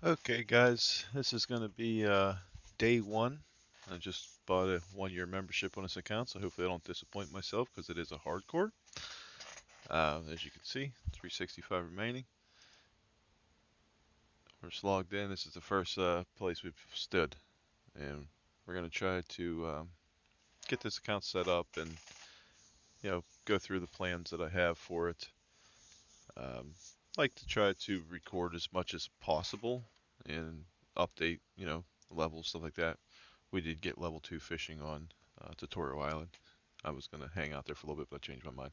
Okay, guys, this is going to be day one. I just bought a 1 year membership on this account, so hopefully I don't disappoint myself because it is a hardcore. As you can see, 365 remaining. We're just logged in. This is the first place we've stood, and we're going to try to get this account set up and go through the plans that I have for it. Like to try to record as much as possible and update, levels, stuff like that. We did get level 2 fishing on Tutorial Island. I was going to hang out there for a little bit, but I changed my mind.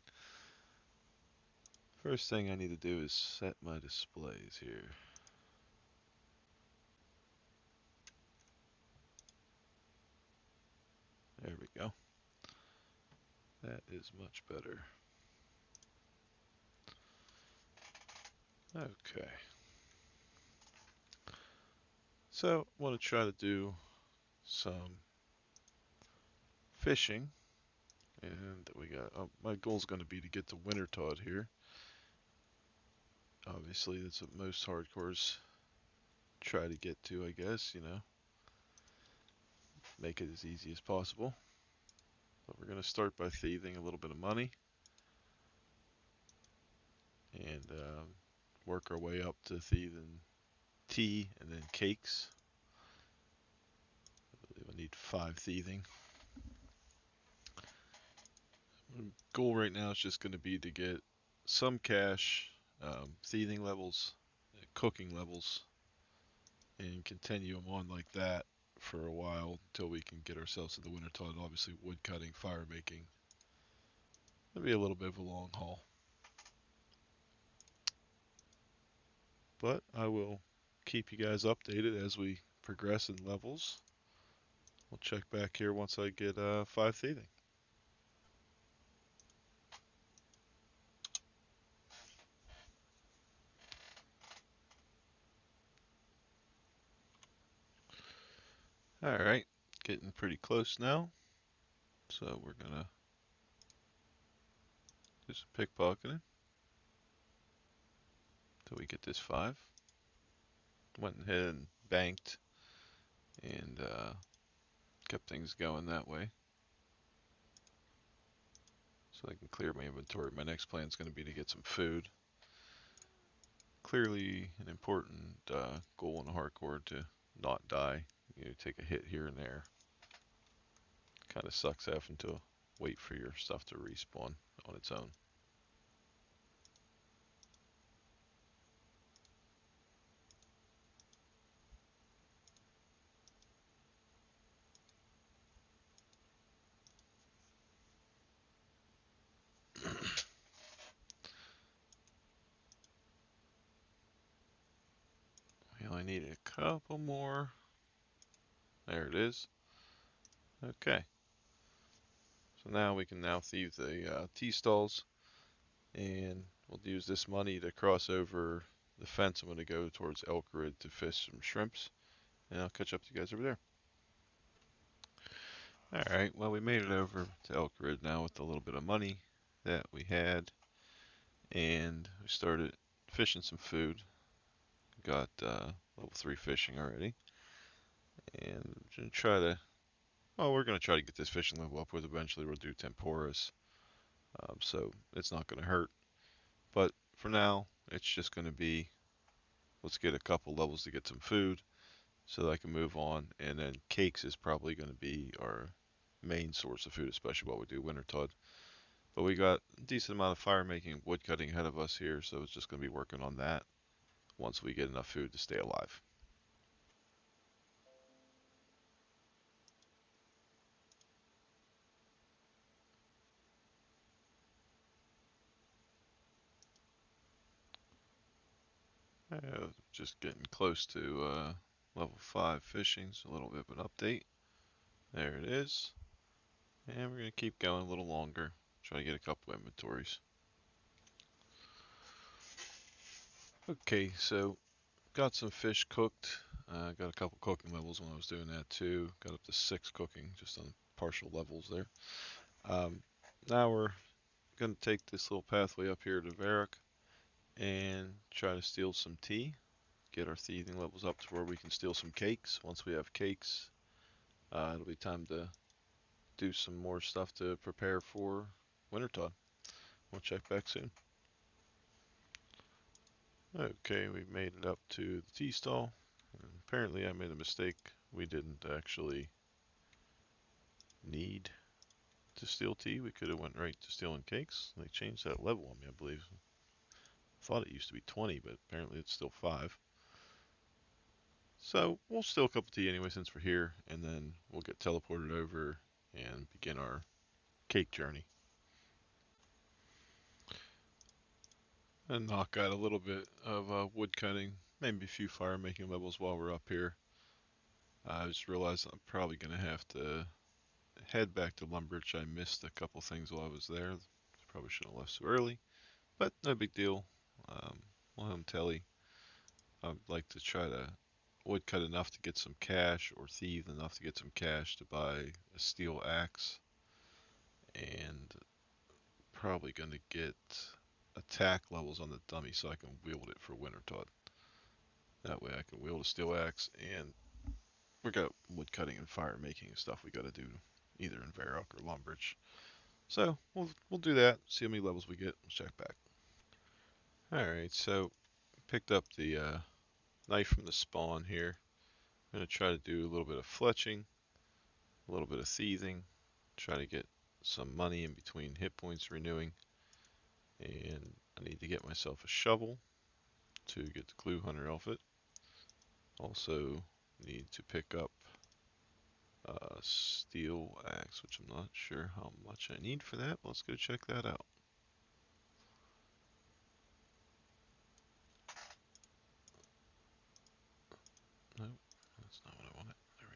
First thing I need to do is set my displays here. There we go. That is much better. Okay. So I want to try to do some fishing. And we got, my goal is going to be to get to winter Todd here. Obviously, that's what most hardcores try to get to, I guess, make it as easy as possible. But we're going to start by thieving a little bit of money and work our way up to thieving tea and then cakes. I believe I need 5 thieving. My goal right now is just going to be to get some cash, thieving levels, cooking levels, and continue them on like that for a while until we can get ourselves to the winter tide. Obviously, wood cutting, fire making. It'll be a little bit of a long haul. But I will keep you guys updated as we progress in levels. We'll check back here once I get 5 thieving. Alright, getting pretty close now. So we're gonna do some pickpocketing till we get this 5. Went ahead and banked and kept things going that way. So I can clear my inventory. My next plan is going to be to get some food. Clearly an important goal in a hardcore to not die. Take a hit here and there. Kind of sucks having to wait for your stuff to respawn on its own. We only need a couple more. There it is. Okay. So now we can now thieve the tea stalls, and we'll use this money to cross over the fence. I'm going to go towards Elk Ridge to fish some shrimps, and I'll catch up to you guys over there. Alright, well we made it over to Elk Ridge now with a little bit of money that we had, and we started fishing some food. Got level 3 fishing already, and we're gonna try to get this fishing level up with. Eventually we'll do temporas, so it's not gonna hurt. But for now, it's just gonna be, let's get a couple levels to get some food so that I can move on, and then cakes is probably gonna be our main source of food, especially while we do winter tide. But we got a decent amount of fire making, wood cutting ahead of us here, so it's just going to be working on that once we get enough food to stay alive. Just getting close to level 5 fishing, so a little bit of an update. There it is. And we're going to keep going a little longer, try to get a couple inventories. Okay, so got some fish cooked. Got a couple cooking levels when I was doing that too. Got up to 6 cooking, just on partial levels there. Now we're going to take this little pathway up here to Varric and try to steal some tea. get our thieving levels up to where we can steal some cakes. Once we have cakes, it'll be time to do some more stuff to prepare for winter tide. We'll check back soon. Okay, we made it up to the tea stall. Apparently I made a mistake. We didn't actually need to steal tea. We could have went right to stealing cakes. They changed that level on me, I believe. I thought it used to be 20, but apparently it's still 5. So we'll steal a cup of tea anyway since we're here, and then we'll get teleported over and begin our cake journey. And knock out a little bit of wood cutting, maybe a few fire making levels while we're up here. I just realized I'm probably going to have to head back to Lumbridge. I missed a couple things while I was there. Probably shouldn't have left so early, but no big deal. We'll have telly. I'd like to try to woodcut enough to get some cash, or thieve enough to get some cash to buy a steel axe, and probably going to get attack levels on the dummy so I can wield it for Wintertod. That way I can wield a steel axe, and we got wood cutting and fire making and stuff we got to do either in Varrock or Lumbridge. So we'll do that. See how many levels we get. We'll check back. All right, so picked up the knife from the spawn here. I'm gonna try to do a little bit of fletching, a little bit of thieving, try to get some money in between hit points renewing, and I need to get myself a shovel to get the Clue Hunter outfit. Also need to pick up a steel axe, which I'm not sure how much I need for that. Let's go check that out. Nope, that's not what I wanted. There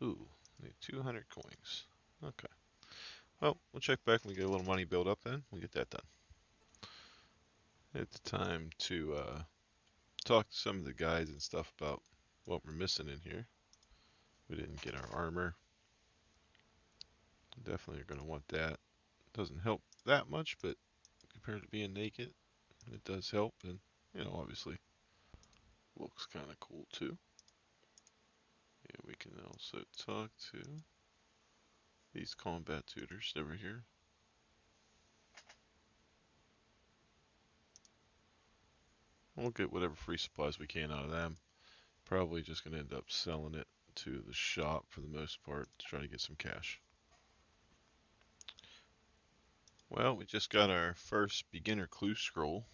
we go. Ooh, need 200 coins. Okay. Well, we'll check back when we get a little money built up then. We'll get that done. It's time to talk to some of the guys and stuff about what we're missing in here. We didn't get our armor. Definitely are going to want that. Doesn't help that much, but compared to being naked, it does help. And, you know, obviously looks kind of cool too. Yeah, we can also talk to these combat tutors over here. We'll get whatever free supplies we can out of them. Probably just going to end up selling it to the shop for the most part to try to get some cash. Well, we just got our first beginner clue scroll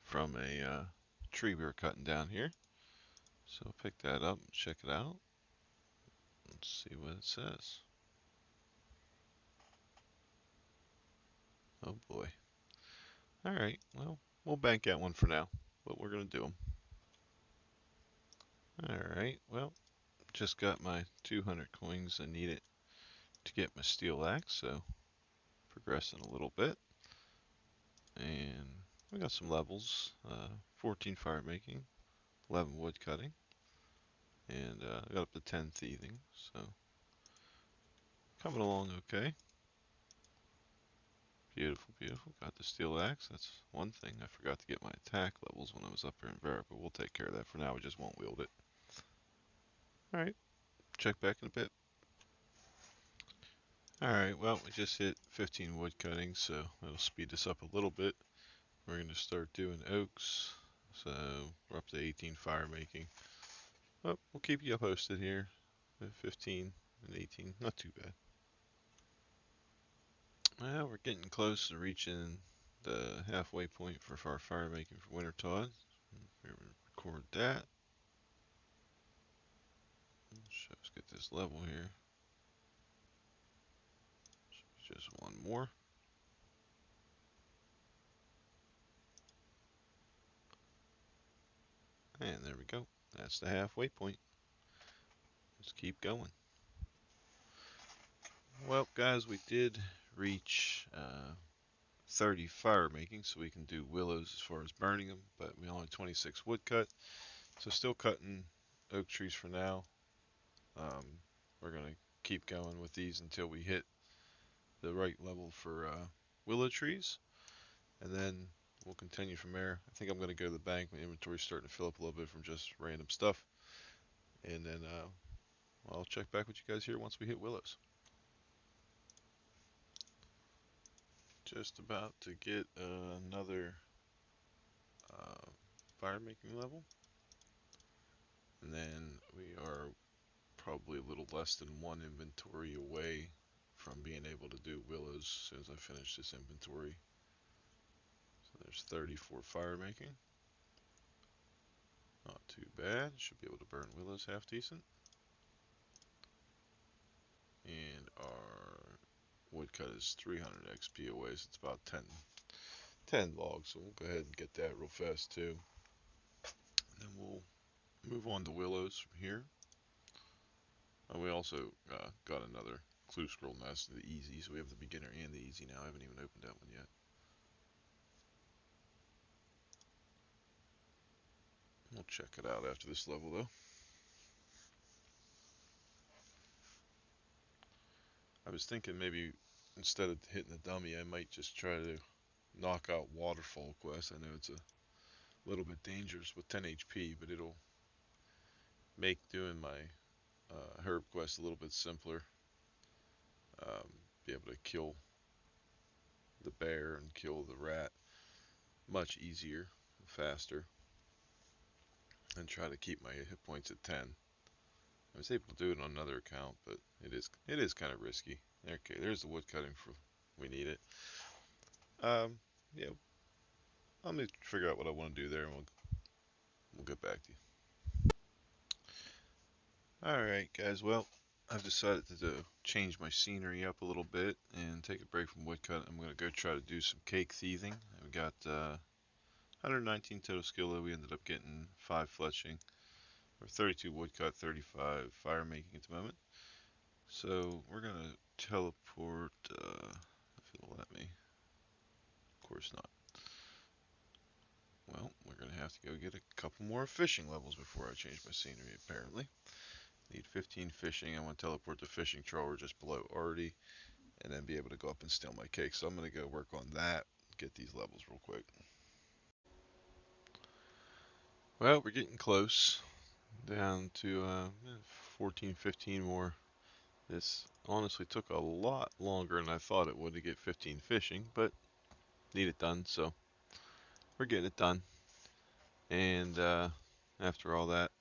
from a tree we were cutting down here. So pick that up and check it out. Let's see what it says. Oh boy. Alright, well, we'll bank that one for now, but we're going to do them. Alright, well, just got my 200 coins I needed to get my steel axe, so progressing a little bit. And we got some levels, 14 fire making, 11 wood cutting, and I got up to 10 thieving, so coming along okay. Beautiful, beautiful. Got the steel axe. That's one thing. I forgot to get my attack levels when I was up here in Varrock, but we'll take care of that for now. We just won't wield it. Alright, check back in a bit. Alright, well, we just hit 15 wood cutting, so that'll speed us up a little bit. We're going to start doing oaks, so we're up to 18 fire making. Oh, we'll keep you posted here. 15 and 18, not too bad. Well, we're getting close to reaching the halfway point for our fire making for Wintertod. Record that. Let's get this level here. Just one more. And there we go. That's the halfway point. Let's keep going. Well, guys, we did reach 30 fire making, so we can do willows as far as burning them, but we only have 26 wood cut. So still cutting oak trees for now. We're going to keep going with these until we hit the right level for willow trees, and then we'll continue from there. I think I'm going to go to the bank. My inventory's starting to fill up a little bit from just random stuff, and then I'll check back with you guys here once we hit willows. Just about to get another fire making level, and then we are probably a little less than one inventory away from being able to do willows as soon as I finish this inventory. So there's 34 fire making. Not too bad. Should be able to burn willows half decent. And our woodcut is 300 XP away, so it's about 10 logs. So we'll go ahead and get that real fast too. And then we'll move on to willows from here. We also got another clue scroll nest, the easy, so we have the beginner and the easy now. I haven't even opened that one yet. We'll check it out after this level though. I was thinking maybe instead of hitting the dummy, I might just try to knock out waterfall quest. I know it's a little bit dangerous with 10 HP, but it'll make doing my herb quest a little bit simpler. Be able to kill the bear and kill the rat much easier, faster, and try to keep my hit points at 10. I was able to do it on another account, but it is kind of risky. Okay, there's the wood cutting for we need it. Yeah, let me figure out what I want to do there, and we'll get back to you. All right, guys. Well, I've decided to change my scenery up a little bit and take a break from woodcut. I'm gonna go try to do some cake thieving. I've got 119 total skill. We ended up getting 5 fletching, or 32 woodcut, 35 fire making at the moment. So we're gonna teleport. If it'll let me. Of course not. Well, we're gonna have to go get a couple more fishing levels before I change my scenery. Apparently, need 15 fishing. I want to teleport the fishing trawler just below Artie, and then be able to go up and steal my cake. So I'm gonna go work on that. Get these levels real quick. Well, we're getting close. Down to 14, 15 more. This honestly took a lot longer than I thought it would to get 15 fishing, but need it done, so we're getting it done. And after all that,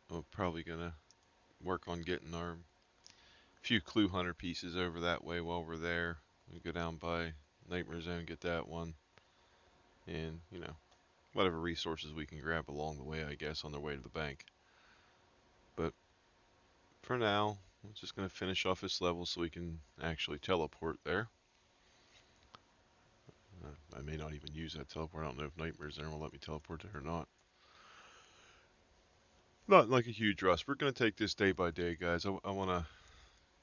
we're probably gonna work on getting our few clue hunter pieces over that way while we're there. We go down by Nightmare Zone, get that one, and whatever resources we can grab along the way, I guess, on their way to the bank. But for now, I'm just gonna finish off this level so we can actually teleport there. I may not even use that teleport. I don't know if Nightmare's there will let me teleport there or not. Not like a huge rush. We're going to take this day by day, guys. I want to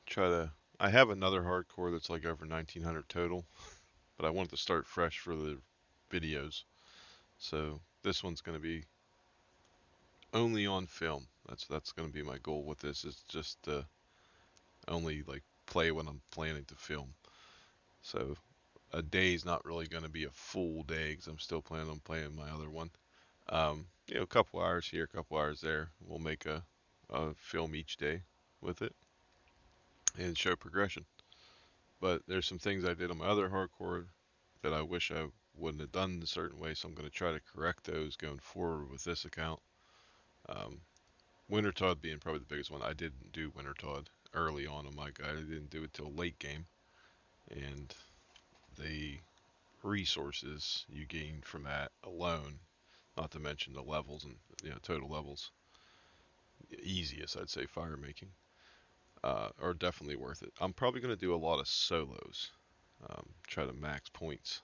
try to... I have another hardcore that's like over 1900 total, but I wanted to start fresh for the videos. So this one's going to be only on film. That's going to be my goal with this, is just only like play when I'm planning to film. So a day's not really going to be a full day because I'm still planning on playing my other one. A couple hours here, a couple hours there. We'll make a film each day with it and show progression. But there's some things I did on my other hardcore that I wish I wouldn't have done in a certain way, so I'm going to try to correct those going forward with this account. Um, Wintertod being probably the biggest one. I didn't do Wintertod early on my guide. I didn't do it till late game, and the resources you gain from that alone, not to mention the levels and total levels, easiest I'd say fire making, are definitely worth it. I'm probably going to do a lot of solos, try to max points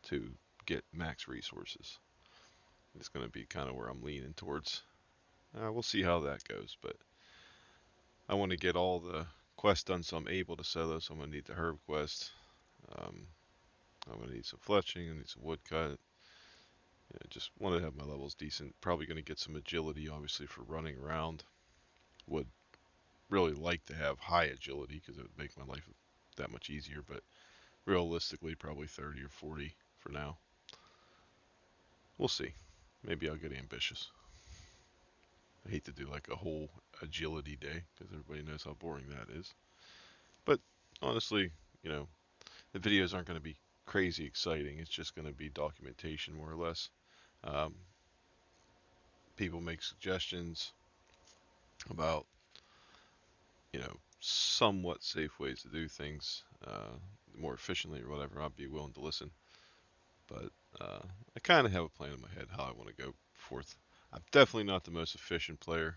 to get max resources. It's going to be kind of where I'm leaning towards. We'll see how that goes, but I want to get all the quests done so I'm able to solo. So I'm going to need the herb quest. Um, I'm going to need some fletching. I need some woodcut. Just want to have my levels decent. Probably going to get some agility, obviously, for running around. Would really like to have high agility because it would make my life that much easier, but Realistically, probably 30 or 40 for now. We'll see. Maybe I'll get ambitious. I hate to do like a whole agility day because everybody knows how boring that is. But honestly, you know, the videos aren't going to be crazy exciting. It's just going to be documentation more or less. Um, People make suggestions about, somewhat safe ways to do things more efficiently or whatever. I'd be willing to listen. But I kind of have a plan in my head how I want to go forth. I'm definitely not the most efficient player.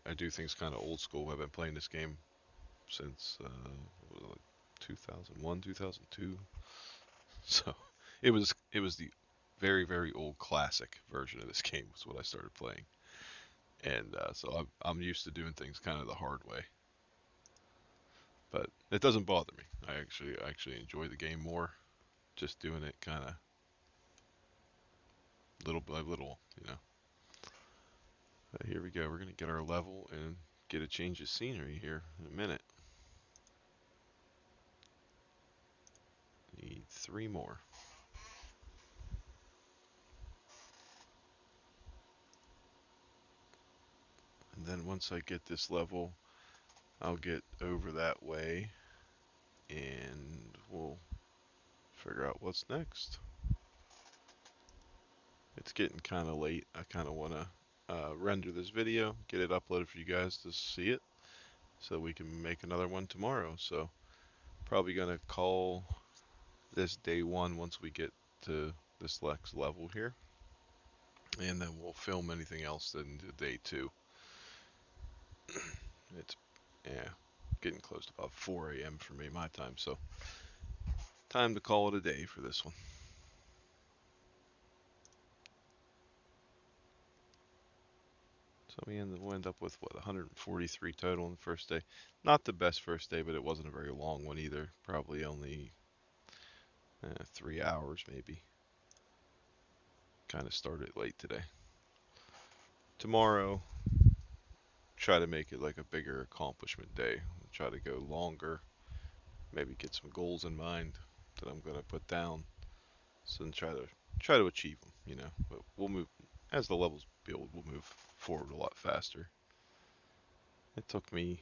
I do things kind of old school. I've been playing this game since what was it, like 2001, 2002. So it was the very very old classic version of this game was what I started playing, and so I'm used to doing things kind of the hard way. But it doesn't bother me. I actually enjoy the game more, just doing it kind of little by little. Here we go. We're gonna get our level and get a change of scenery here in a minute. Need 3 more. And then once I get this level, I'll get over that way and we'll figure out what's next. It's getting kind of late. I kind of want to render this video, get it uploaded for you guys to see it so we can make another one tomorrow. So probably going to call this day 1 once we get to this next level here. And then we'll film anything else into day 2. It's, yeah, getting close to about 4 a.m. for me, my time. So time to call it a day for this one. So we'll end up with what, 143 total in the first day. Not the best first day, but it wasn't a very long one either. Probably only 3 hours maybe. Kind of started late today. Tomorrow, try to make it like a bigger accomplishment day. Try to go longer. Maybe get some goals in mind that I'm gonna put down. So then try to achieve them. But we'll move as the levels build. We'll move forward a lot faster. It took me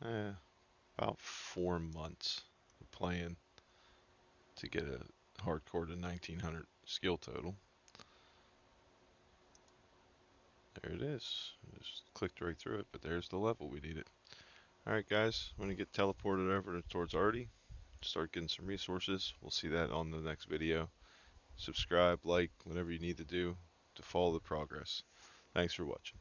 about 4 months of playing to get a hardcore to 1900 skill total. There it is. Just clicked right through it, but there's the level we needed. Alright guys, I'm going to get teleported over towards Artie. Start getting some resources. We'll see that on the next video. Subscribe, like, whatever you need to do to follow the progress. Thanks for watching.